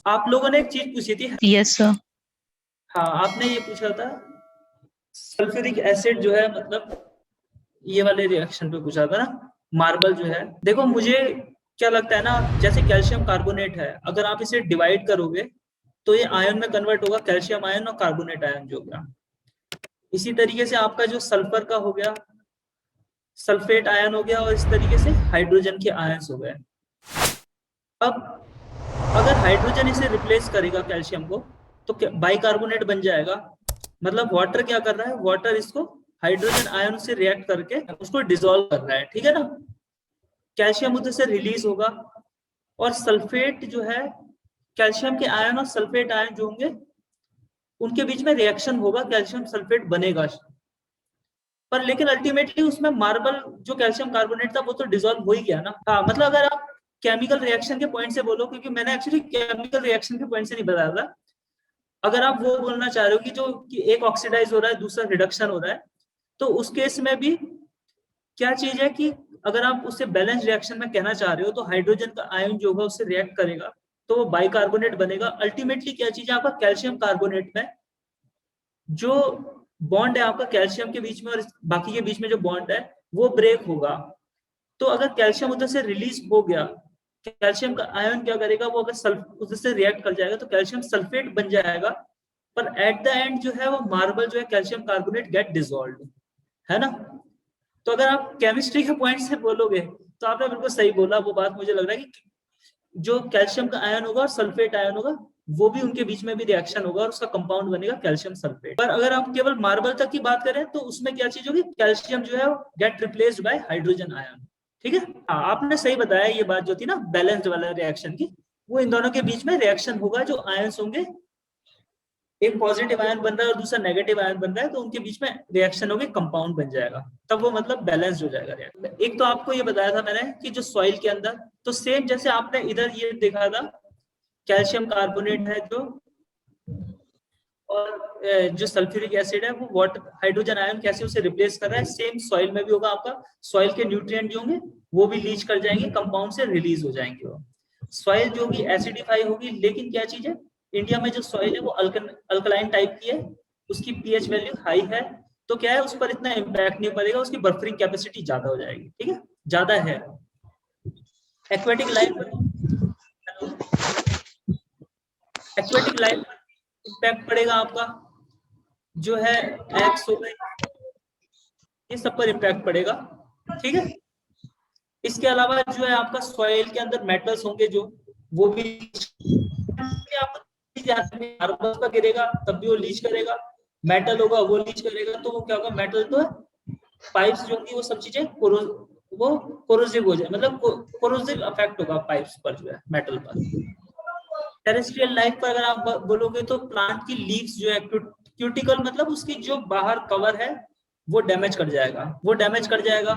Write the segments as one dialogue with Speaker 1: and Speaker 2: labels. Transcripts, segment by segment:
Speaker 1: आप लोगों ने एक चीज पूछी थी।
Speaker 2: Yes sir.
Speaker 1: हाँ, आपने ये पूछा था सल्फ्यूरिक एसिड जो है, मतलब ये वाले रिएक्शन पे पूछा था ना। मार्बल जो है, देखो मुझे क्या लगता है ना, जैसे कैल्शियम कार्बोनेट है, अगर आप इसे डिवाइड करोगे तो ये आयन में कन्वर्ट होगा, कैल्शियम आयन और कार्बोनेट आयन जो गया। इसी तरीके से आपका जो सल्फर का हो गया, सल्फेट आयन हो गया, और इस तरीके से हाइड्रोजन के आयन्स हो गए। अब अगर हाइड्रोजन इसे रिप्लेस करेगा कैल्शियम को, तो बाइकार्बोनेट बन जाएगा। मतलब वाटर क्या कर रहा है, वाटर इसको हाइड्रोजन आयन से रिएक्ट करके उसको डिसॉल्व कर रहा है, ठीक है ना। कैल्शियम उधर से रिलीज होगा, और सल्फेट जो है, कैल्शियम के आयन और सल्फेट आयन जो होंगे उनके बीच में रिएक्शन होगा, कैल्शियम सल्फेट बनेगा। पर लेकिन अल्टीमेटली उसमें मार्बल जो कैल्शियम कार्बोनेट था वो तो डिसॉल्व हो ही गया ना। हाँ, मतलब अगर आप केमिकल रिएक्शन के पॉइंट से बोलो, क्योंकि मैंने एक्चुअली केमिकल रिएक्शन के पॉइंट से नहीं बताया था। अगर आप वो बोलना चाह रहे हो कि जो कि एक ऑक्सीडाइज हो रहा है दूसरा रिडक्शन हो रहा है, तो उस केस में भी क्या चीज है कि अगर आप उससे बैलेंस रिएक्शन में कहना चाह रहे हो, तो हाइड्रोजन का आयन जो होगा उससे रिएक्ट करेगा, तो वो बाइकार्बोनेट बनेगा। अल्टीमेटली क्या चीज है, आपका कैल्शियम कार्बोनेट में जो बॉन्ड है आपका कैल्शियम के बीच में और बाकी के बीच में जो बॉन्ड है वो ब्रेक होगा। तो अगर कैल्शियम उधर से रिलीज हो गया, कैल्शियम का आयन क्या करेगा, वो अगर उधर से रिएक्ट कर जाएगा तो कैल्शियम सल्फेट बन जाएगा। पर एट द एंड जो है वो मार्बल जो है कैल्शियम कार्बोनेट गेट डिसॉल्व्ड, है ना। तो अगर आप केमिस्ट्री के पॉइंट से बोलोगे तो आपने बिल्कुल सही बोला। वो बात मुझे लग रहा है कि जो कैल्शियम का आयन होगा और सल्फेट आयन होगा, वो भी उनके बीच में भी रिएक्शन होगा और उसका कंपाउंड बनेगा कैल्शियम सल्फेट। पर अगर आप केवल मार्बल तक की बात करें तो उसमें क्या चीज होगी, कैल्शियम जो है gate replaced by hydrogen ion. ठीक है। हाँ, आपने सही बताया। ये बात जो थी ना बैलेंस्ड वाला रिएक्शन की, वो इन दोनों के बीच में रिएक्शन होगा। जो आयंस होंगे, एक पॉजिटिव आयन बन रहा है और दूसरा नेगेटिव आयन बन रहा है, तो उनके बीच में रिएक्शन होगी, कंपाउंड बन जाएगा। तब वो मतलब बैलेंस्ड हो जाएगा रिएक्शन। एक तो आपको ये बताया था मैंने कि जो सॉइल के अंदर, तो सेम जैसे आपने इधर ये देखा था, कैल्शियम कार्बोनेट है जो, और जो सल्फ्यूरिक एसिड है वो वाटर हाइड्रोजन आयन कैसे उसे रिप्लेस कर रहा है, सेम सॉइल में भी होगा। आपका सॉइल के न्यूट्रिएंट जो होंगे वो भी लीच कर जाएंगे, कंपाउंड से रिलीज हो जाएंगे। वो सॉइल जो होगी एसिडिफाई होगी। लेकिन क्या चीज है, इंडिया में जो सॉइल है वो अल्कलाइन टाइप की है, उसकी पीएच वैल्यू हाई है, तो क्या है उस पर इतना इम्पैक्ट नहीं पड़ेगा, उसकी बफरिंग कैपेसिटी ज्यादा हो जाएगी। ठीक है, ज्यादा है। Aquatic life aquatic life impact पड़ेगा आपका, जो है एक्स हो गए, ये सब पर इम्पैक्ट पड़ेगा। ठीक है। इसके अलावा जो है आपका सॉइल के अंदर मेटल्स होंगे जो, वो भी मार्बल का गिरेगा तब भी वो लीच करेगा, मेटल होगा वो लीच करेगा। तो वो क्या होगा, मेटल तो पाइप्स जो होंगी वो सब चीजें वो कोरोसिव हो जाए, मतलब कोरोसिव इफेक्ट होगा पाइप्स पर, जो है मेटल पर। टेरेस्ट्रियल लाइफ पर अगर आप बोलोगे तो प्लांट की लीव्स जो है, क्यूटिकल मतलब उसकी जो बाहर कवर है वो डैमेज कर जाएगा,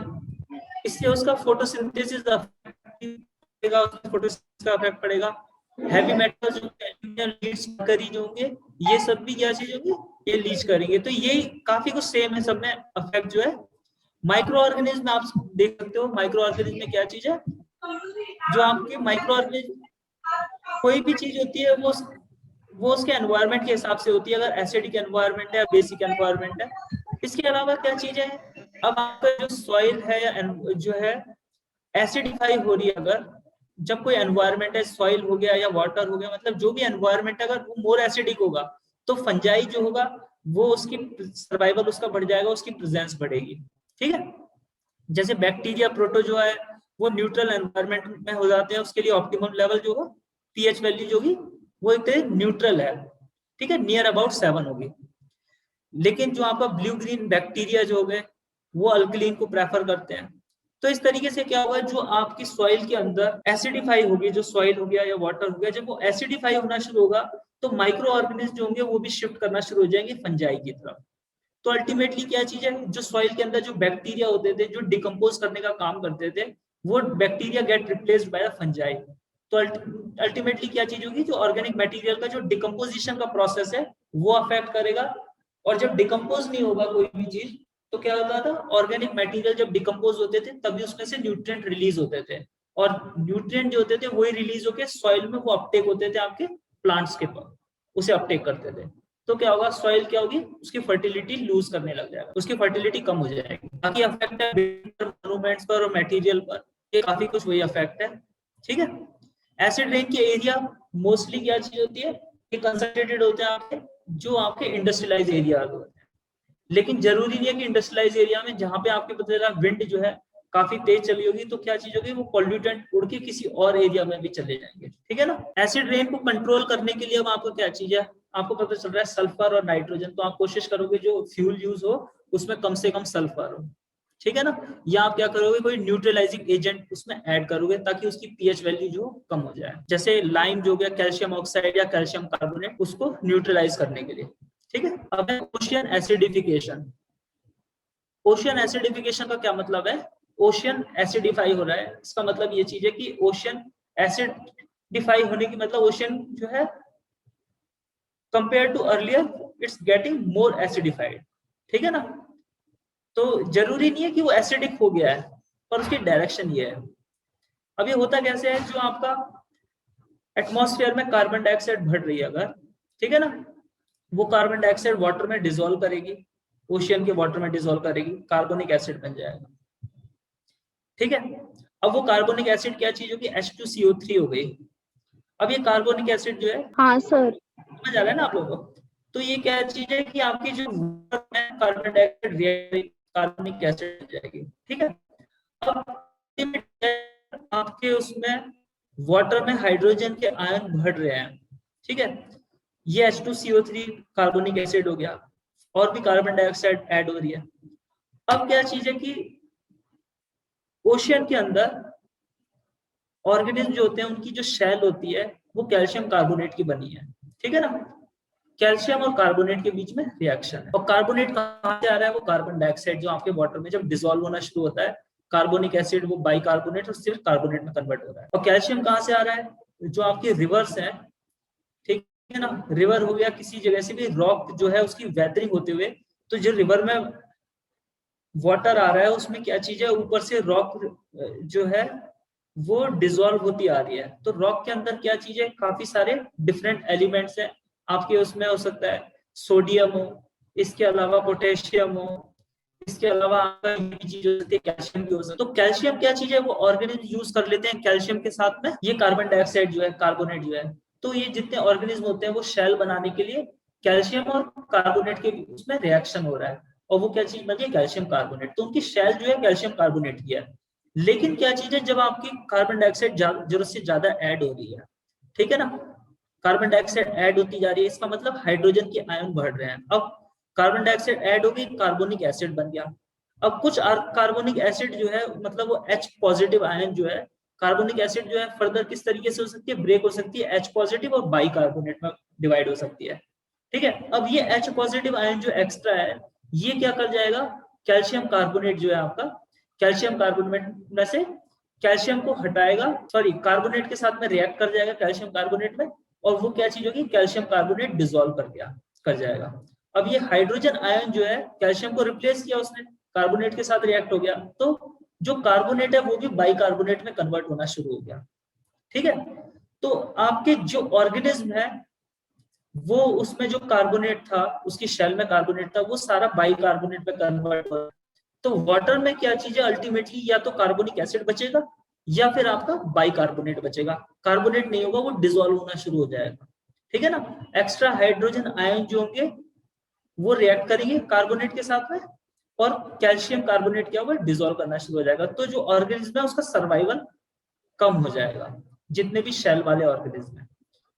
Speaker 1: इससे उसका फोटोसिंथेसिस पड़ेगा, फोटोसिंथेसिस का इफेक्ट पड़ेगा। हैवी मेटल्स जो एल्यूमिनियम लीड्स करी जो होंगे, ये सब भी क्या चीज होगी, ये लीच करेंगे। तो ये काफी कुछ सेम है सब में इफेक्ट जो है। माइक्रो ऑर्गेनिज्म आप देख सकते हो, माइक्रो ऑर्गेनिज्म में क्या चीज है, जो आपके माइक्रो ऑर्गेनिज्म, कोई भी चीज होती है वो उसके एनवायरनमेंट के हिसाब से होती है, अगर एसिडिक एनवायरनमेंट है या बेसिक एनवायरनमेंट है। इसके अलावा क्या चीज है, अब आपका जो सॉइल है या जो है एसिडिफाई हो रही है, अगर जब कोई एनवायरनमेंट है, सॉइल हो गया या वाटर हो गया, मतलब जो भी एनवायरनमेंट है, अगर वो मोर एसिडिक होगा तो फंजाई जो होगा वो उसकी सर्वाइवल उसका बढ़ जाएगा, उसकी प्रेजेंस बढ़ेगी। ठीक है। जैसे बैक्टीरिया प्रोटोजोआ है, वो न्यूट्रल एनवायरनमेंट में हो जाते हैं, उसके लिए ऑप्टिमम लेवल जो होगा, पीएच वैल्यू जो होगी वो एक तरह न्यूट्रल है। ठीक है, नियर अबाउट 7 होगी। लेकिन जो आपका ब्लू ग्रीन बैक्टीरिया जो हो गए, वो अल्कलीन को प्रेफर करते हैं। तो इस तरीके से क्या होगा, जो आपकी सॉइल के अंदर एसिडिफाई होगी, जो सॉइल हो गया या वाटर हो गया, जब वो एसिडिफाई होना शुरू होगा तो माइक्रो ऑर्गेनिज्म जो होंगे वो भी शिफ्ट करना शुरू हो जाएंगे फंजाई की तरफ। तो अल्टीमेटली क्या चीज है, जो सॉइल के अंदर जो बैक्टीरिया होते थे जो डिकम्पोज करने का काम करते थे, वो bacteria gate replaced by fungi. तो अल्टीमेटली क्या चीज होगी, जो ऑर्गेनिक मटेरियल का जो डिकम्पोजिशन का प्रोसेस है वो अफेक्ट करेगा। और जब डिकम्पोज नहीं होगा कोई भी चीज, तो क्या होता था, ऑर्गेनिक मटेरियल जब डिकम्पोज होते थे तभी उसमें से न्यूट्रिएंट रिलीज होते थे, और न्यूट्रिएंट जो होते थे वही रिलीज होकर सॉइल में वो अपटेक होते थे आपके प्लांट्स के पास उसे अपटेक करते थे, तो क्या होगा, सॉइल क्या होगी, उसकी फर्टिलिटी लूज करने लग जाएगा, उसकी फर्टिलिटी कम हो जाएगी। बाकी अफेक्ट है मॉन्यूमेंट्स पर और मटेरियल पर, ये काफी कुछ वही अफेक्ट है। ठीक है, एसिड रेन के एरिया मोस्टली क्या चीज होती है, ये कंसंट्रेटेड होते हैं आपके जो आपके इंडस्ट्रियलाइज एरिया होते हैं, लेकिन जरूरी नहीं है कि इंडस्ट्रियलाइज एरिया में जहां पे आपके पता चला विंड जो है काफी तेज चली होगी तो क्या चीज होगी, वो पॉल्यूटेंट उड़ के किसी और एरिया में भी चले जाएंगे। ठीक है ना, एसिड रेन को कंट्रोल करने के लिए अब आपको क्या चीज है, आपको पता चल रहा है सल्फर और नाइट्रोजन, तो आप कोशिश करोगे जो फ्यूल यूज हो उसमें कम से कम सल्फर हो। ठीक है ना, या आप क्या करोगे, कोई न्यूट्रलाइजिंग एजेंट उसमें ऐड करोगे ताकि उसकी पीएच वैल्यू जो कम हो जाए, जैसे लाइम जो गया कैल्शियम ऑक्साइड या कैल्शियम कार्बोनेट, उसको न्यूट्रलाइज करने के लिए। ठीक है, अब ओशियन एसिडिफिकेशन। ओशियन एसिडिफिकेशन का क्या मतलब है, ओशियन एसिडिफाई हो रहा है, इसका मतलब ये चीज है कि ओशियन एसिडिफाई होने की मतलब ओशियन जो है compare to earlier it's getting more acidified. ठीक है ना, तो जरूरी नहीं है कि वो एसिडिक हो गया है, पर उसकी डायरेक्शन ये है। अब ये होता कैसे है, जो आपका एटमॉस्फेयर में कार्बन डाइऑक्साइड बढ़ रही है अगर, ठीक है ना, वो कार्बन डाइऑक्साइड वाटर में डिसॉल्व करेगी, ओशियन के वाटर में डिसॉल्व करेगी, कार्बोनिक एसिड बन जाएगा। ठीक है, अब वो कार्बोनिक एसिड क्या चीज होगी, H2CO3 हो गई। अब ये कार्बोनिक एसिड जो है,
Speaker 2: हाँ सर,
Speaker 1: समझ आ रहा है ना आप लोगों को, तो ये क्या चीज है कि आपकी जो कार्बन डाइऑक्साइड कार्बोनिक एसिड हो जाएगी। ठीक है, अब आपके उसमें वाटर में हाइड्रोजन के आयन बढ़ रहे हैं। ठीक है, ये H2CO3 कार्बोनिक एसिड हो गया, और भी कार्बन डाइऑक्साइड ऐड हो रही है। अब क्या चीज है कि ओशियन के अंदर ऑर्गेनिज्म जो होते हैं उनकी जो शेल होती है वो कैल्शियम कार्बोनेट की बनी है। ठीक है ना, कैल्शियम और कार्बोनेट के बीच में रिएक्शन है, और कार्बोनेट कहां से आ रहा है, वो कार्बन डाइऑक्साइड जो आपके वाटर में जब डिसॉल्व होना शुरू होता है, कार्बोनिक एसिड वो बाइकार्बोनेट और सिर्फ कार्बोनेट में कन्वर्ट हो रहा है। और कैल्शियम कहां से आ रहा है, जो आपके रिवर्स है, ठीक है ना, रिवर हो गया, किसी जगह से भी रॉक जो है उसकी वेदरिंग होते हुए, तो जो रिवर में वाटर आ रहा है उसमें क्या चीज है, ऊपर से रॉक जो है वो डिसॉल्व होती आ रही है, तो रॉक के अंदर क्या चीज है, काफी सारे डिफरेंट एलिमेंट्स हैं आपके, उसमें हो सकता है सोडियम हो, इसके अलावा पोटेशियम हो, इसके अलावा आपका ये चीज हो सकती है कैल्शियम भी हो सकता है। तो कैल्शियम क्या चीज है, वो ऑर्गेनिज्म यूज कर लेते हैं कैल्शियम के साथ में ये कार्बन डाइऑक्साइड जो है, कार्बोनेट जो है, तो ये जितने ऑर्गेनिज्म होते हैं वो शेल बनाने के लिए कैल्शियम और कार्बोनेट के उसमें रिएक्शन हो रहा है, और वो क्या चीज बनी है, कैल्शियम कार्बोनेट, तो उनकी शेल जो है कैल्शियम कार्बोनेट की है। लेकिन क्या चीज है, जब आपकी कार्बन डाइऑक्साइड जरूरत से ज्यादा ऐड हो रही है, ठीक है ना, कार्बन डाइऑक्साइड ऐड होती जा रही है, इसका मतलब हाइड्रोजन के आयन बढ़ रहे हैं। अब कार्बन डाइऑक्साइड ऐड हो गई, कार्बोनिक एसिड बन गया। अब कुछ कार्बोनिक एसिड जो है, मतलब वो H पॉजिटिव आयन जो है, कार्बोनिक एसिड जो है फर्दर किस तरीके से हो सकती है, ब्रेक हो सकती है, H पॉजिटिव और बाइकार्बोनेट में डिवाइड हो सकती है। ठीक है, अब ये H पॉजिटिव आयन जो एक्स्ट्रा है, ये क्या कर जाएगा, कैल्शियम कार्बोनेट जो है आपका, कैल्शियम कार्बोनेट में से कैल्शियम को हटाएगा, सॉरी कार्बोनेट के साथ में रिएक्ट कर जाएगा कैल्शियम कार्बोनेट में, और वो क्या चीज होगी, कैल्शियम कार्बोनेट डिसॉल्व कर जाएगा। अब ये हाइड्रोजन आयन जो है, कैल्शियम को रिप्लेस किया उसने, कार्बोनेट के साथ रिएक्ट हो गया, तो जो कार्बोनेट है वो भी बाइकार्बोनेट में कन्वर्ट होना शुरू हो गया। ठीक है, तो आपके जो ऑर्गेनिज्म है वो उसमें जो कार्बोनेट था, उसकी शेल में कार्बोनेट था, वो सारा बाइकार्बोनेट में कन्वर्ट हो गया। तो वाटर में क्या चीज है, अल्टीमेटली या तो कार्बोनिक एसिड बचेगा या फिर आपका बाइकार्बोनेट बचेगा, कार्बोनेट नहीं होगा, वो डिसॉल्व होना शुरू हो जाएगा। ठीक है ना, एक्स्ट्रा हाइड्रोजन आयन जो होंगे वो रिएक्ट करेंगे कार्बोनेट के साथ में, और कैल्शियम कार्बोनेट क्या होगा, डिसॉल्व करना शुरू हो जाएगा, तो जो ऑर्गेनिज्म है उसका सर्वाइवल कम हो जाएगा, जितने भी शेल वाले ऑर्गेनिज्म है।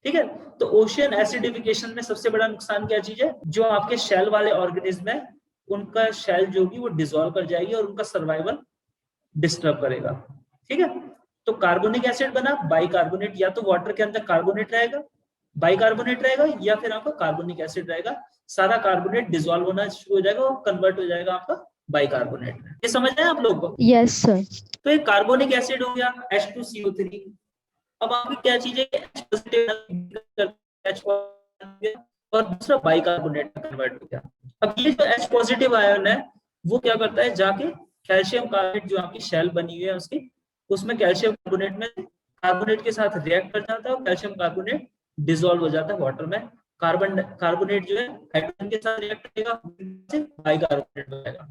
Speaker 1: ठीक है, तो ओशियन एसिडिफिकेशन में सबसे बड़ा नुकसान क्या चीज है, जो आपके शेल वाले ऑर्गेनिज्म है उनका शेल जो होगी वो डिसॉल्व कर जाएगी और उनका सर्वाइवल डिस्टर्ब करेगा। ठीक है, तो कार्बोनिक एसिड बना, बाइकार्बोनेट, या तो वाटर के अंदर कार्बोनेट रहेगा, बाइकार्बोनेट रहेगा, या फिर आपका कार्बोनिक एसिड रहेगा, सारा कार्बोनेट डिसॉल्व होना शुरू हो जाएगा और कन्वर्ट हो जाएगा आपका बाइकार्बोनेट में। ये समझ रहे हैं आप लोग को?
Speaker 2: Yes sir.
Speaker 1: तो ये कार्बोनिक एसिड हो गया H2CO3। अब आपकी क्या चीज है, H और दूसरा बाइकार्बोनेट में कन्वर्ट हो गया। अब ये जो H पॉजिटिव आयन है वो क्या करता है, जाके कैल्शियम कार्बोनेट जो आपकी शेल बनी हुई है उसकी, उसमें कैल्शियम कार्बोनेट में कार्बोनेट के साथ रिएक्ट कर जाता है और कैल्शियम कार्बोनेट डिसॉल्व हो जाता है वाटर में। कार्बोनेट जो है हाइड्रोजन के साथ रिएक्ट करेगा, बाइकार्बोनेट बनेगा।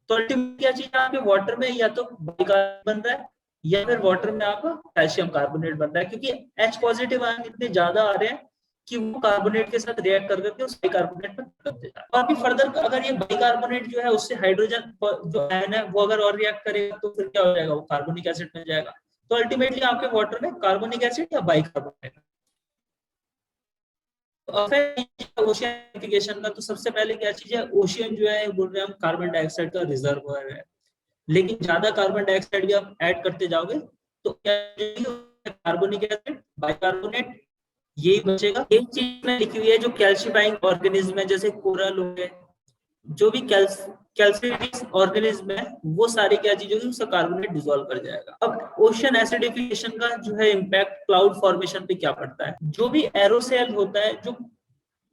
Speaker 1: तो अल्टीमेटली क्या चीज है, आपके वाटर में या तो बाइकार्बोनेट बन रहा है या फिर वाटर में आपका कैल्शियम कार्बोनेट बन रहा है, क्योंकि H पॉजिटिव आयन इतने ज्यादा आ रहे हैं कि वो कार्बोनेट के साथ रिएक्ट कर करके उस बाइकार्बोनेट में बदल देता है। और भी फर्दर अगर ये बाइकार्बोनेट जो है उससे हाइड्रोजन जो आयन है वो अगर और रिएक्ट करेगा तो फिर क्या हो जाएगा, वो कार्बोनिक एसिड बन जाएगा। तो अल्टीमेटली आपके वाटर में कार्बोनिक एसिड या बाइकार्बोनेट। ओशियनिफिकेशन का तो सबसे पहले क्या चीज है, ओशियन जो है बोल रहे हैं हम कार्बन डाइऑक्साइड का रिजर्वोयर है, लेकिन ज्यादा कार्बन डाइऑक्साइड भी आप ऐड करते जाओगे तो क्या कार्बोनिक एसिड बाइकार्बोनेट यही बचेगा। एक चीज में लिखी हुई है जो कैल्शिफाइंग ऑर्गेनिज्म है, जैसे कोरल हो गए, जो भी कैल्सिफिक ऑर्गेनिज्म है वो सारी क्या चीज होगी, उसका कार्बोनेट डिसॉल्व कर जाएगा। अब ओशन एसिडिफिकेशन का जो है इम्पैक्ट क्लाउड फॉर्मेशन पे क्या पड़ता है। जो भी एरोसेल होता है, जो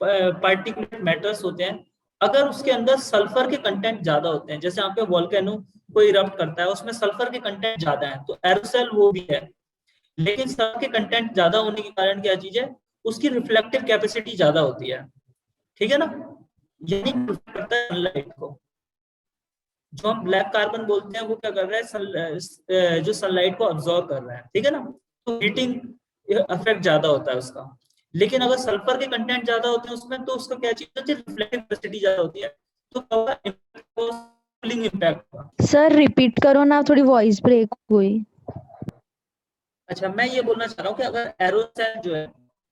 Speaker 1: पार्टिकुलेट मैटर्स होते हैं, अगर उसके अंदर सल्फर के कंटेंट ज्यादा होते हैं, जैसे आप पे वोल्केनो कोई इरप्ट करता है उसमें सल्फर के कंटेंट ज्यादा है, तो एरोसेल वो भी है, लेकिन सल्फर के कंटेंट ज्यादा होने के कारण क्या चीज है, उसकी रिफ्लेक्टिव कैपेसिटी ज्यादा होती है, ठीक है ना, यानी करता है सनलाइट को। जो हम ब्लैक कार्बन बोलते हैं वो क्या कर रहा है, जो सनलाइट को अब्सॉर्ब कर रहा है, ठीक है ना, तो हीटिंग इफेक्ट ज्यादा होता है उसका। लेकिन अगर सल्फर के कंटेंट ज्यादा होते हैं उसमें, तो उसका क्या चीज होती है, रिफ्लेक्टिव कैपेसिटी ज्यादा होती है, तो कूलिंग इम्पैक्ट होगा।
Speaker 2: सर रिपीट करो ना, थोड़ी वॉइस ब्रेक हुई।
Speaker 1: अच्छा, मैं ये बोलना चाह रहा हूँ कि अगर एरोसेल जो है,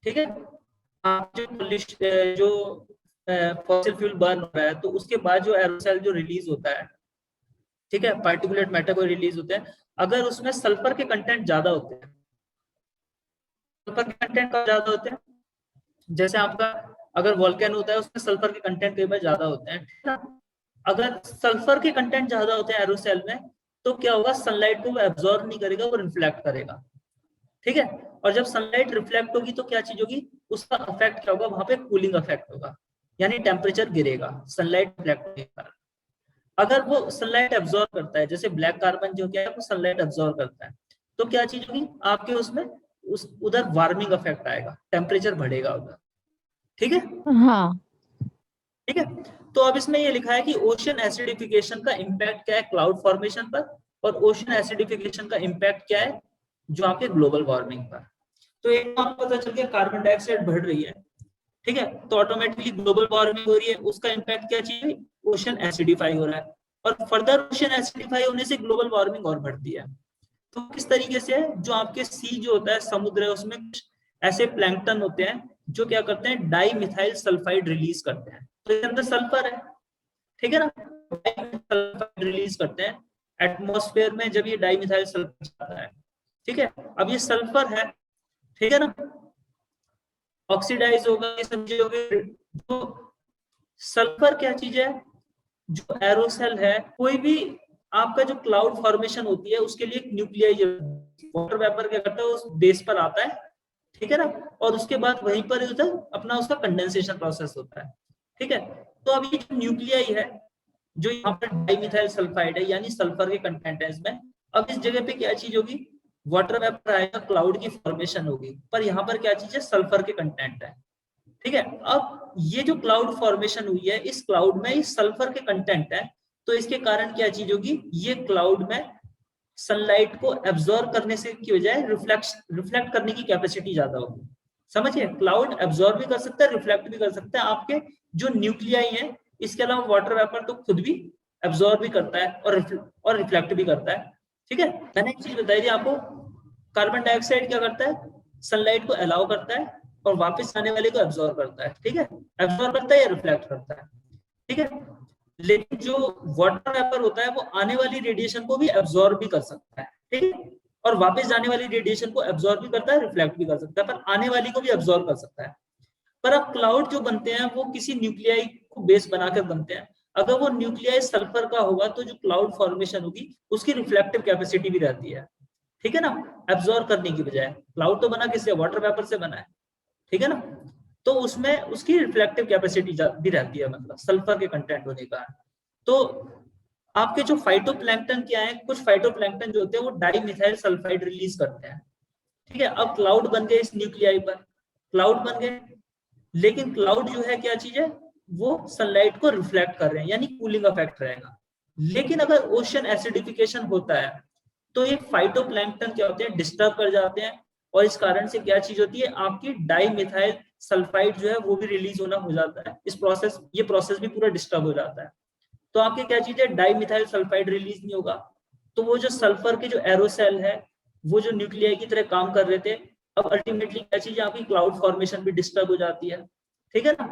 Speaker 1: ठीक है, आप जो फॉसिल फ्यूल बर्न हो रहा है तो उसके बाद जो एरोसेल जो रिलीज होता है, ठीक है, पार्टिकुलेट मैटर को रिलीज होते हैं, अगर उसमें सल्फर के कंटेंट ज्यादा होते हैं, सल्फर के कंटेंट ज्यादा होते हैं, जैसे आपका अगर वोल्केनो होता है उसमें सल्फर के कंटेंट कई बार ज्यादा होते हैं, ठीक है, अगर सल्फर के कंटेंट ज्यादा होते हैं एरोसेल में, तो क्या होगा, सनलाइट को वो एब्जॉर्ब नहीं करेगा, वो रिफ्लेक्ट करेगा, ठीक है। और जब सनलाइट रिफ्लेक्ट होगी तो क्या चीज होगी, उसका इफेक्ट क्या होगा, वहां पे कूलिंग इफेक्ट होगा, यानी टेम्परेचर गिरेगा सनलाइट रिफ्लेक्ट होने के कारण। अगर वो सनलाइट एब्जॉर्ब करता है, जैसे ब्लैक कार्बन जो क्या है वो सनलाइट एब्जॉर्ब करता है, तो क्या चीज होगी आपके उसमें, उस उधर वार्मिंग इफेक्ट आएगा, टेम्परेचर बढ़ेगा उधर, ठीक है,
Speaker 2: हाँ
Speaker 1: ठीक है। तो अब इसमें ये लिखा है कि ओशन एसिडिफिकेशन का इम्पैक्ट क्या है क्लाउड फॉर्मेशन पर, और ओशन एसिडिफिकेशन का इम्पैक्ट क्या है जो आपके ग्लोबल वार्मिंग पर। तो एक तो आपको पता चल गया कार्बन डाइऑक्साइड बढ़ रही है, ठीक है, तो ऑटोमेटिकली ग्लोबल वार्मिंग हो रही है, उसका इम्पैक्ट क्या चीज, ओशन एसिडिफाई हो रहा है, और फर्दर ओशन एसिडिफाई होने से ग्लोबल वार्मिंग और बढ़ती है। तो किस तरीके से है, जो आपके सी जो होता है समुद्र है, उसमें कुछ ऐसे प्लैंकटन होते हैं जो क्या करते हैं, डाई मिथाइल सल्फाइड रिलीज करते हैं, तो इसके अंदर सल्फर है, ठीक है ना, सल्फाइड रिलीज करते हैं एटमॉस्फेयर में, जब ये डाई मिथाइल सल्फाइड जाता है, ठीक है। अब ये सल्फर है, ठीक है ना, ऑक्सीडाइज होगा, ये सब चीजें होगी। तो सल्फर क्या चीज है, जो एरोसेल है, कोई भी आपका जो क्लाउड फॉर्मेशन होती है उसके लिए एक न्यूक्लियाई, वाटर वेपर क्या करता है उस बेस पर आता है, ठीक है ना, और उसके बाद वहीं पर उधर अपना उसका कंडेंसेशन प्रोसेस होता है, ठीक है। तो अब ये जो न्यूक्लियाई है, जो यहाँ पर डाइमिथाइल सल्फाइड है, यानी सल्फर के कंटेंट है इसमें, अब इस जगह पे क्या चीज होगी, वाटर वेपर आएगा, क्लाउड की फॉर्मेशन होगी, पर यहाँ पर क्या चीज है, सल्फर के कंटेंट है, ठीक है। अब ये जो क्लाउड फॉर्मेशन हुई है, इस क्लाउड में इस सल्फर के कंटेंट है, तो इसके कारण क्या चीज होगी, ये क्लाउड में सनलाइट को एब्जॉर्ब करने से की बजाय रिफ्लेक्ट करने की कैपेसिटी ज्यादा होगी, समझिए, क्लाउड एब्जॉर्ब भी कर सकता है, रिफ्लेक्ट भी कर सकता है, आपके जो न्यूक्लियाई है, इसके अलावा वाटर वेपर तो खुद भी एब्जॉर्ब भी करता है और रिफ्लेक्ट भी करता है, ठीक है। मैंने एक चीज बताई थी आपको, कार्बन डाइऑक्साइड क्या करता है, सनलाइट को अलाउ करता है और वापस आने वाले को एब्जॉर्ब करता है, ठीक है, एब्जॉर्ब करता है या रिफ्लेक्ट करता है, ठीक है। लेकिन जो वाटर वेपर होता है वो आने वाली रेडिएशन को भी एब्जॉर्ब भी कर सकता है, ठीक है, और वापस जाने वाली रेडिएशन को एब्जॉर्ब भी करता है, रिफ्लेक्ट भी कर सकता है, पर आने वाली को भी एब्जॉर्ब कर सकता है। पर अब क्लाउड जो बनते हैं वो किसी न्यूक्लियाई को बेस बनाकर बनते हैं, अगर वो न्यूक्लियाई सल्फर का होगा तो जो क्लाउड फॉर्मेशन होगी उसकी रिफ्लेक्टिव कैपेसिटी भी रहती है, ठीक है ना, एब्जॉर्ब करने की बजाय। क्लाउड तो बना किससे, वाटर वेपर से बना है, ठीक है ना, तो उसमें उसकी रिफ्लेक्टिव कैपेसिटी भी रहती है, मतलब सल्फर के कंटेंट होने का। तो आपके जो फाइटोप्लैंक्टन क्या है, कुछ फाइटोप्लैंक्टन जो होते हैं वो डाई मिथाइल सल्फाइड रिलीज करते हैं, ठीक है। अब क्लाउड बन गए इस न्यूक्लियाई पर, क्लाउड बन गए, लेकिन क्लाउड जो है क्या चीज है, वो सनलाइट को रिफ्लेक्ट कर रहे हैं, यानी कूलिंग इफेक्ट रहेगा। लेकिन अगर ओशन एसिडिफिकेशन होता है तो ये फाइटोप्लैंक्टन क्या होते हैं, डिस्टर्ब कर जाते हैं, और इस कारण से क्या चीज होती है, आपकी डाइमिथाइल सल्फाइड जो है वो भी रिलीज होना हो जाता है। ये प्रोसेस भी पूरा डिस्टर्ब हो जाता है। तो आपके क्या चीज है, डाइमिथाइल सल्फाइड रिलीज नहीं होगा, तो वो जो सल्फर के जो एरोसेल है, वो जो न्यूक्लियाई की तरह काम कर रहे थे, अब अल्टीमेटली क्या चीज है, आपकी क्लाउड फॉर्मेशन भी डिस्टर्ब हो जाती है। ठीक है ना,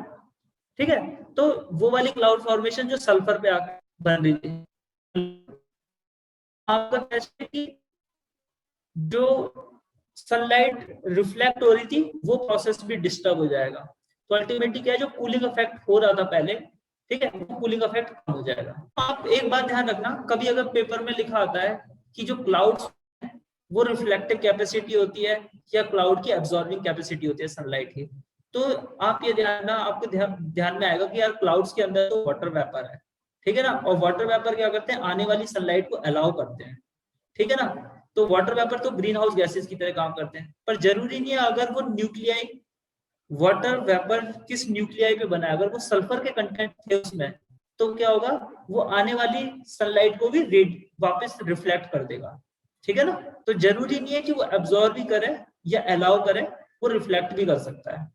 Speaker 1: ठीक है। तो वो वाली क्लाउड फॉर्मेशन जो सल्फर पे आकर बन रही थी, आपका क्या है कि जो सनलाइट रिफ्लेक्ट हो रही थी वो प्रोसेस भी डिस्टर्ब हो जाएगा। तो अल्टीमेटली क्या है, जो कूलिंग इफेक्ट हो रहा था पहले, ठीक है, वो कूलिंग इफेक्ट कम हो जाएगा। आप एक बात ध्यान रखना, कभी अगर पेपर में लिखा आता है कि जो क्लाउड्स वो रिफ्लेक्टिव कैपेसिटी होती है या क्लाउड की एब्जॉर्बिंग कैपेसिटी होती है सनलाइट की, तो आप ये ध्यान, आपको ध्यान में आएगा कि यार क्लाउड्स के अंदर तो वाटर वेपर है, ठीक है ना, और वाटर वेपर क्या करते हैं, आने वाली सनलाइट को अलाउ करते हैं, ठीक है ना। तो वाटर वेपर तो ग्रीन हाउस गैसेस की तरह काम करते हैं, पर जरूरी नहीं है अगर वो न्यूक्लियाई, वाटर वेपर किस न्यूक्लियाई पे बना है, अगर वो सल्फर के कंटेंट थे उसमें, तो क्या होगा, वो आने वाली सनलाइट को भी वापस रिफ्लेक्ट कर देगा, ठीक है ना। तो जरूरी नहीं है कि वो एब्जॉर्ब भी करे या अलाउ करे, वो रिफ्लेक्ट भी कर सकता है,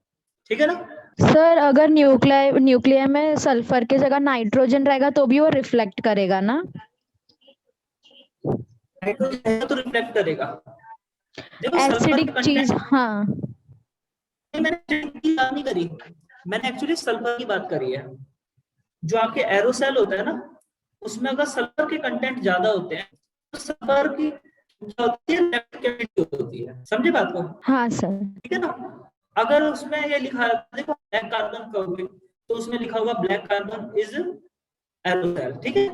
Speaker 1: ठीक है ना।
Speaker 2: सर अगर न्यूक्लियर में सल्फर की जगह नाइट्रोजन रहेगा तो भी वो रिफ्लेक्ट करेगा ना?
Speaker 1: नाइट्रोजन है तो रिफ्लेक्ट करेगा। देखो सल्फर
Speaker 2: एसिडिक
Speaker 1: का
Speaker 2: चीज,
Speaker 1: कंटेंट,
Speaker 2: हाँ।
Speaker 1: मैंने एसिडिक की बात नहीं करी, मैंने एक्चुअली सल्फर की बात करी है। जो आपके एरोसेल होता है ना, उसमें अगर सल्फर के कंटेंट ज्यादा होते हैं तो सल्फर की क्या होती है, रिएक्टिविटी होती है, समझे बात को,
Speaker 2: हाँ सर।
Speaker 1: ठीक है ना। अगर उसमें ये लिखा है, देखो ब्लैक कार्बन का होगा, तो उसमें लिखा होगा ब्लैक कार्बन इज एरोसेल, ठीक है।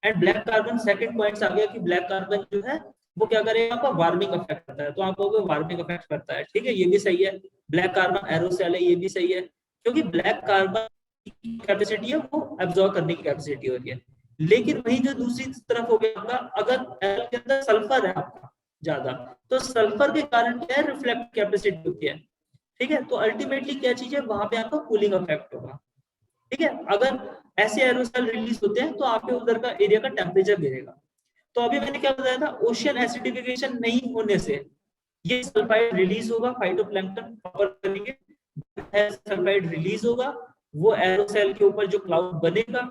Speaker 1: And black carbon, second points आ गया कि ब्लैक कार्बन जो है वो क्या करेगा, आपका वार्मिंग इफेक्ट करता है, तो आप लोगों को वार्मिंग इफेक्ट करता है, ठीक है, ये भी सही है। ब्लैक कार्बन एरोसेल है, ये भी सही है, क्योंकि ब्लैक कार्बन की कैपेसिटी है वो एब्जॉर्ब करने की कैपेसिटी होती है। लेकिन वही जो दूसरी तरफ हो गया आपका, अगर एल के अंदर सल्फर है आपका ज्यादा, तो सल्फर के कारण क्या है, रिफ्लेक्ट कैपेसिटी होती है, ठीक है। तो अल्टीमेटली क्या चीज है, वहां पे आपका कूलिंग इफेक्ट होगा, ठीक है। अगर ऐसे एरोसोल रिलीज होते हैं तो आपके उधर का एरिया का टेम्परेचर गिरेगा। तो अभी मैंने क्या बताया था, ओशियन एसिडिफिकेशन नहीं होने से ये सल्फाइड रिलीज होगा, फाइटोप्लैंक्टन प्रॉपर करेंगे, सल्फाइड रिलीज होगा, वो एरोसेल के ऊपर जो क्लाउड बनेगा,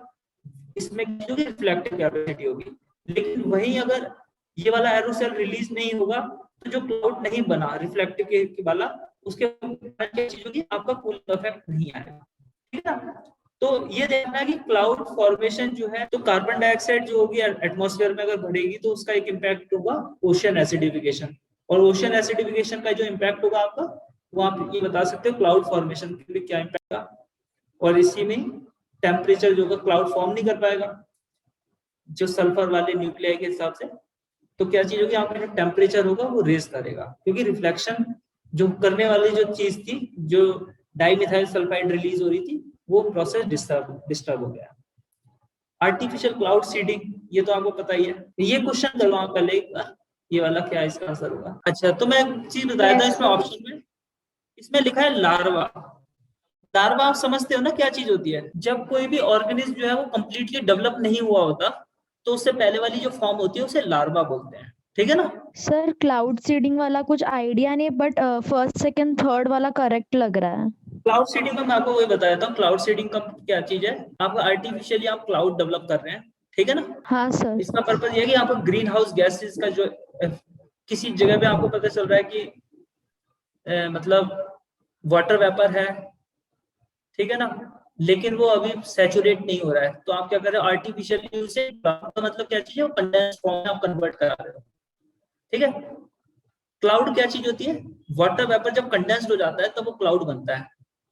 Speaker 1: इसमें जो रिफ्लेक्टिव कैपेसिटी होगी। लेकिन वहीं अगर ये वाला एरोसेल रिलीज नहीं होगा तो जो क्लाउड नहीं बना रिफ्लेक्टिव के वाला, उसके क्या चीज होगी, आपका कूलिंग इफेक्ट नहीं आएगा, ठीक है ना। तो ये देखना है कि क्लाउड फॉर्मेशन जो है, तो कार्बन डाइऑक्साइड जो होगी एटमॉस्फेयर में अगर बढ़ेगी तो उसका एक इम्पैक्ट होगा ओशन एसिडिफिकेशन, और ओशन एसिडिफिकेशन का जो इम्पैक्ट होगा आपका, वो आप ये बता सकते हो क्लाउड फॉर्मेशन के लिए क्या इम्पैक्ट होगा। और इसी में टेम्परेचर जो होगा, क्लाउड फॉर्म नहीं कर पाएगा जो सल्फर वाले न्यूक्लियाई के हिसाब से, तो क्या चीज होगी, आपका जो टेम्परेचर होगा वो रेज करेगा, क्योंकि रिफ्लेक्शन जो करने वाली जो चीज थी, जो डाइमिथाइल सल्फाइड रिलीज हो रही थी, वो प्रोसेस डिस्टर्ब हो गया। आर्टिफिशियल क्लाउड सीडिंग, ये तो आपको पता ही है, ये क्वेश्चन करो आप पहले एक बार, ये वाला क्या इसका आंसर होगा। अच्छा, तो मैं एक चीज बताया था इसमें ऑप्शन में, इसमें लिखा है लार्वा। लार्वा आप समझते हो ना क्या चीज होती है, जब कोई भी ऑर्गेनिज्म जो है वो कंप्लीटली डेवलप नहीं हुआ होता, तो उससे पहले वाली जो फॉर्म होती है उसे लार्वा बोलते हैं, ठीक है ना।
Speaker 2: सर क्लाउड सीडिंग वाला कुछ आइडिया नहीं, बट फर्स्ट सेकंड थर्ड वाला करेक्ट लग रहा है।
Speaker 1: क्लाउड सीडिंग में मैं आपको वही बताया था, क्लाउड सीडिंग का क्या चीज है, आप आर्टिफिशियली आप क्लाउड डेवलप कर रहे हैं, ठीक है ना।
Speaker 2: हाँ सर।
Speaker 1: इसका पर्पज ये है कि आपको ग्रीन हाउस गैसेस का जो किसी जगह पे आपको पता चल रहा है कि मतलब वाटर वेपर है, ठीक है ना, लेकिन वो अभी सैचुरेट नहीं हो रहा है, तो आप क्या कर रहे हो, आर्टिफिशियली उसे, मतलब क्या चीज है, वो कंडेंस फॉर्म में आप कन्वर्ट करा रहे हो, ठीक है। क्लाउड क्या चीज होती है, वाटर वेपर जब कंडेंस्ड हो जाता है तब वो क्लाउड बनता है,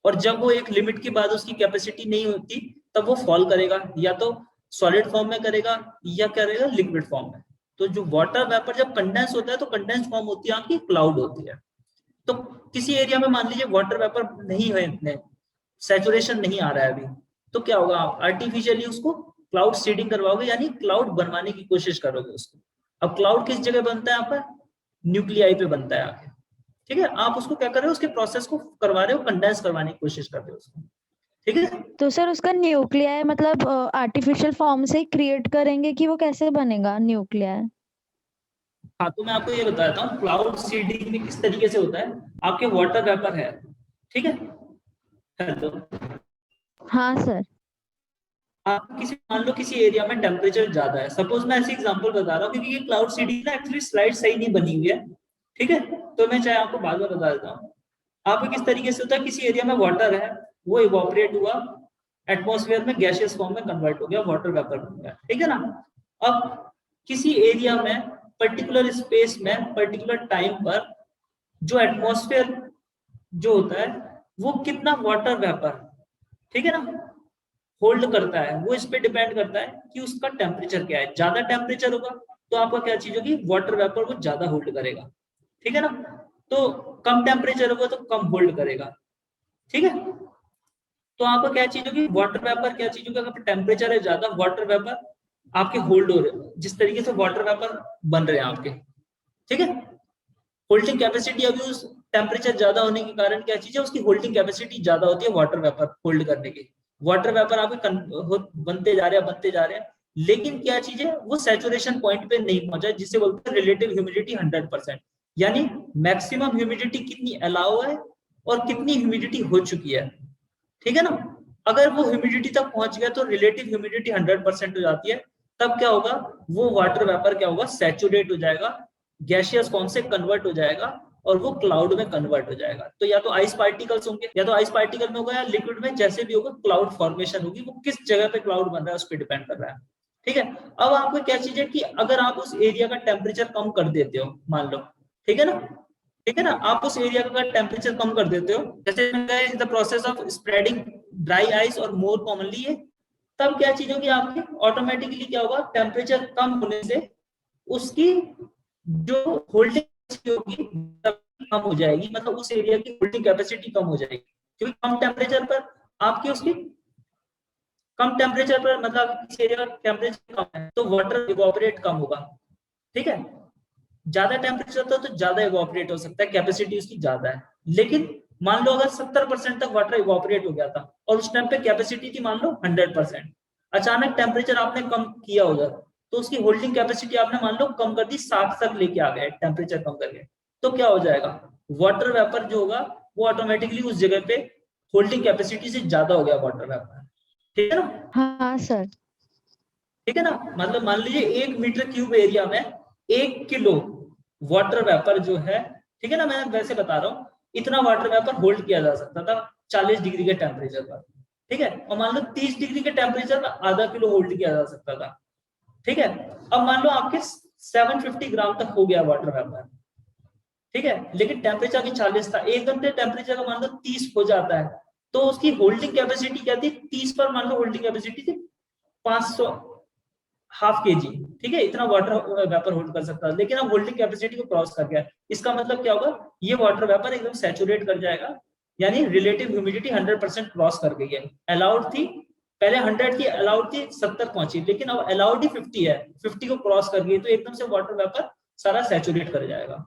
Speaker 1: और जब वो एक लिमिट के बाद उसकी कैपेसिटी नहीं होती तब वो फॉल करेगा, या तो सॉलिड फॉर्म में करेगा या करेगा लिक्विड फॉर्म में। तो जो वाटर वेपर जब कंडेंस होता है तो कंडेंस फॉर्म होती है आपकी क्लाउड होती है। तो किसी एरिया में मान लीजिए वाटर वेपर नहीं है, इतने सैचुरेशन नहीं आ रहा है अभी, तो क्या होगा, आप आर्टिफिशियली उसको क्लाउड सीडिंग करवाओगे, यानी क्लाउड बनवाने की कोशिश करोगे उसको। अब क्लाउड किस जगह बनता है आपका, न्यूक्लियाई पे बनता है आगे, ठीक है, आप उसको क्या कर रहे हो, उसके प्रोसेस को करवा रहे हो, कंडेंस करवाने की कोशिश कर रहे हो उसको, ठीक है।
Speaker 2: तो सर उसका न्यूक्लियाई मतलब आर्टिफिशियल फॉर्म से क्रिएट करेंगे कि वो कैसे बनेगा न्यूक्लियाई?
Speaker 1: हाँ, तो मैं आपको ये बताता हूँ क्लाउड सीडिंग में किस तरीके से होता है। आपके वाटर वेपर है, ठीक है, हेलो,
Speaker 2: हाँ सर।
Speaker 1: आप किसी, मान लो किसी एरिया में टेम्परेचर ज्यादा है, सपोज मैं ऐसे एग्जांपल बता रहा हूँ क्योंकि ये क्लाउड सीडिंग ना एक्चुअली स्लाइड सही नहीं बनी हुई है, ठीक है, तो मैं चाहे आपको बाद में बता देता हूँ। आपको किस तरीके से होता है, किसी एरिया में वाटर है, वो इवोपरेट हुआ, एटमॉस्फेयर में गैसियस फॉर्म में कन्वर्ट हो गया, वाटर वेपर बन गया, ठीक है ना। अब किसी एरिया में, पर्टिकुलर स्पेस में, पर्टिकुलर टाइम पर जो एटमॉस्फेयर जो होता है वो कितना वाटर वेपर, ठीक है ना, होल्ड करता है, वो इस पे डिपेंड करता है कि उसका टेम्परेचर क्या है। ज्यादा टेम्परेचर होगा तो आपका क्या चीज होगी, वाटर वेपर वो ज्यादा होल्ड करेगा, ठीक है ना। तो कम टेम्परेचर होगा तो कम होल्ड करेगा, ठीक है। तो आपको क्या चीज होगी, वाटर वेपर क्या चीज होगी, अगर टेम्परेचर है ज्यादा, वाटर वेपर आपके होल्ड हो रहे हैं, जिस तरीके से वाटर वेपर बन रहे हैं आपके, ठीक है। होल्डिंग कैपेसिटी अभी उस टेम्परेचर ज्यादा होने के कारण क्या चीज है, उसकी होल्डिंग कैपेसिटी ज्यादा होती है वाटर वेपर होल्ड करने की। वाटर वेपर आपके बनते जा रहे हैं, बनते जा रहे हैं, लेकिन क्या चीज है, वो सैचुरेशन पॉइंट पे नहीं पहुंचा, जिसे बोलते हैं रिलेटिव ह्यूमिडिटी 100%, यानी मैक्सिमम ह्यूमिडिटी कितनी अलाउ है और कितनी ह्यूमिडिटी हो चुकी है, ठीक है ना। अगर वो ह्यूमिडिटी तक पहुंच गया तो रिलेटिव ह्यूमिडिटी 100% हो जाती है, तब क्या होगा, वो वाटर वेपर क्या होगा, सैचुरेट हो जाएगा, गैसियस फॉर्म से कन्वर्ट हो जाएगा और वो क्लाउड में कन्वर्ट हो जाएगा। तो या तो आइस पार्टिकल्स होंगे, या तो आइस पार्टिकल में होगा या लिक्विड में, जैसे भी होगा क्लाउड फॉर्मेशन होगी, वो किस जगह पे क्लाउड बन रहा है उस पर डिपेंड कर रहा है, ठीक है। अब आपको क्या चीज है कि अगर आप उस एरिया का टेम्परेचर कम कर देते हो, मान लो, ठीक है ना, ठीक है ना, आप उस एरिया का टेम्परेचर कम कर देते हो, जैसे the process of spreading dry ice और मोर कॉमनली है, तब क्या चीज होगी आपकी, ऑटोमेटिकली क्या होगा, टेम्परेचर कम होने से उसकी जो होल्डिंग होगी कम हो जाएगी, मतलब उस एरिया की होल्डिंग कैपेसिटी कम हो जाएगी, क्योंकि कम टेम्परेचर पर आपकी उसकी, कम टेम्परेचर पर मतलब इस एरिया का टेम्परेचर कम है तो वाटर इवोपरेट कम होगा, ठीक है। ज्यादा टेम्परेचर होता है तो ज्यादा इवोपरेट हो सकता है, कैपेसिटी उसकी ज्यादा है। लेकिन मान लो अगर 70% तक वाटर इवोपरेट हो गया था और उस टाइम पे कैपेसिटी थी मान लो 100%, अचानक टेम्परेचर आपने कम किया उधर, तो उसकी होल्डिंग कैपेसिटी आपने मान लो कम कर दी, 60 तक लेके आ गए टेम्परेचर कम करके, तो क्या हो जाएगा, वाटर वेपर जो होगा वो ऑटोमेटिकली उस जगह पे होल्डिंग कैपेसिटी से ज्यादा हो गया वाटर वेपर, ठीक है ना।
Speaker 2: हाँ सर।
Speaker 1: ठीक है ना, मतलब मान लीजिए 1 मीटर क्यूब एरिया में 1 किलो वाटर वेपर जो है, ठीक है ना, मैं वैसे बता रहा हूँ, इतना वाटर वेपर होल्ड किया जा सकता था 40 डिग्री के टेम्परेचर पर, ठीक है। और मान लो 30 डिग्री के टेम्परेचर पर आधा किलो होल्ड किया जा सकता था, ठीक है। अब मान लो आपके 750 ग्राम तक हो गया वाटर वेपर, ठीक है, लेकिन टेम्परेचर की 40 था, 1 घंटे टेम्परेचर का मान लो 30 हो जाता है, तो उसकी होल्डिंग कैपेसिटी क्या थी, 30 पर मान लो होल्डिंग कैपेसिटी थी 500, हाफ के जी, ठीक है, इतना वाटर वेपर होल्ड कर सकता है, लेकिन अब होल्डिंग कैपेसिटी को क्रॉस कर गया, इसका मतलब क्या होगा, ये वाटर वेपर एकदम सैचुरेट कर जाएगा, यानी रिलेटिव ह्यूमिडिटी 100% क्रॉस कर गई है। अलाउड थी पहले 100 की, अलाउड थी 70 पहुंची, लेकिन अब अलाउड ही 50 है, 50 को क्रॉस कर गई तो एकदम से वाटर वेपर सारा सैचुरेट कर जाएगा।